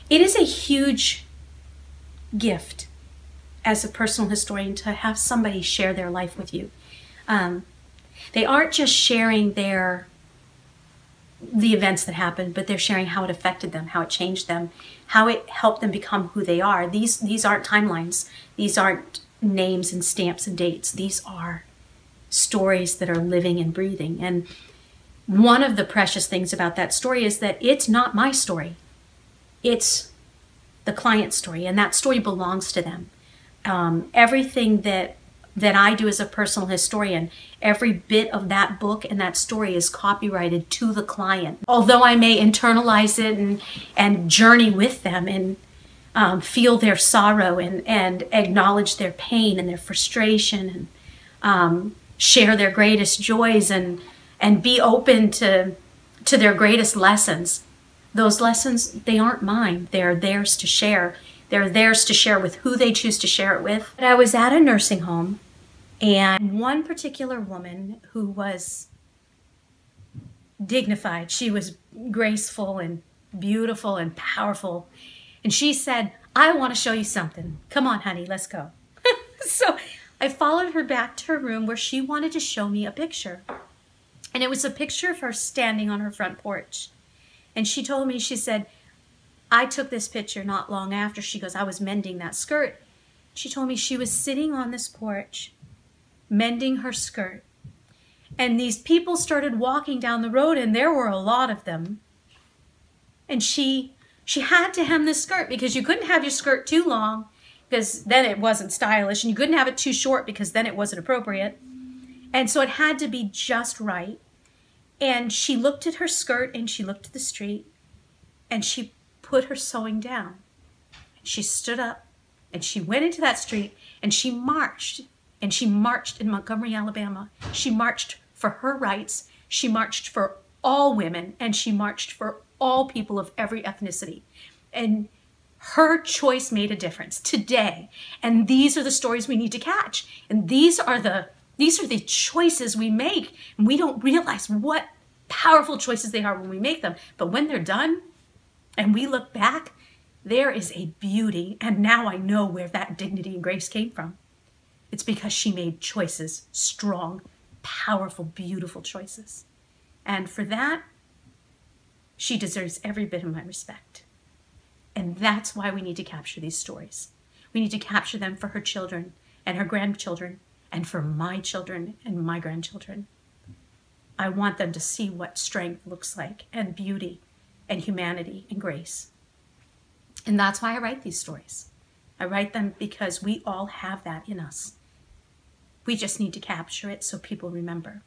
It is a huge gift as a personal historian to have somebody share their life with you. They aren't just sharing the events that happened, but they're sharing how it affected them, how it changed them, how it helped them become who they are. These aren't timelines. These aren't names and stamps and dates. These are stories that are living and breathing. And one of the precious things about that story is that it's not my story. It's the client's story, and that story belongs to them. Everything that I do as a personal historian, every bit of that book and that story is copyrighted to the client. Although I may internalize it and journey with them and feel their sorrow and acknowledge their pain and their frustration and share their greatest joys and be open to their greatest lessons. Those lessons, they aren't mine. They're theirs to share. They're theirs to share with who they choose to share it with. But I was at a nursing home, and one particular woman who was dignified, she was graceful and beautiful and powerful, and she said, "I want to show you something. Come on, honey, let's go." So I followed her back to her room where she wanted to show me a picture. And it was a picture of her standing on her front porch. And she told me, she said, "I took this picture not long after." She goes, "I was mending that skirt." She told me she was sitting on this porch, mending her skirt. And these people started walking down the road, and there were a lot of them. And she had to hem this skirt because you couldn't have your skirt too long because then it wasn't stylish, and you couldn't have it too short because then it wasn't appropriate. And so it had to be just right. And she looked at her skirt and she looked at the street and she put her sewing down. She stood up and she went into that street and she marched in Montgomery, Alabama. She marched for her rights. She marched for all women, and she marched for all people of every ethnicity. And her choice made a difference today. And these are the stories we need to catch. And these are the choices we make, and we don't realize what powerful choices they are when we make them. But when they're done and we look back, there is a beauty. And now I know where that dignity and grace came from. It's because she made choices, strong, powerful, beautiful choices. And for that, she deserves every bit of my respect. And that's why we need to capture these stories. We need to capture them for her children and her grandchildren, and for my children and my grandchildren. I want them to see what strength looks like, and beauty, and humanity, and grace. And that's why I write these stories. I write them because we all have that in us. We just need to capture it so people remember.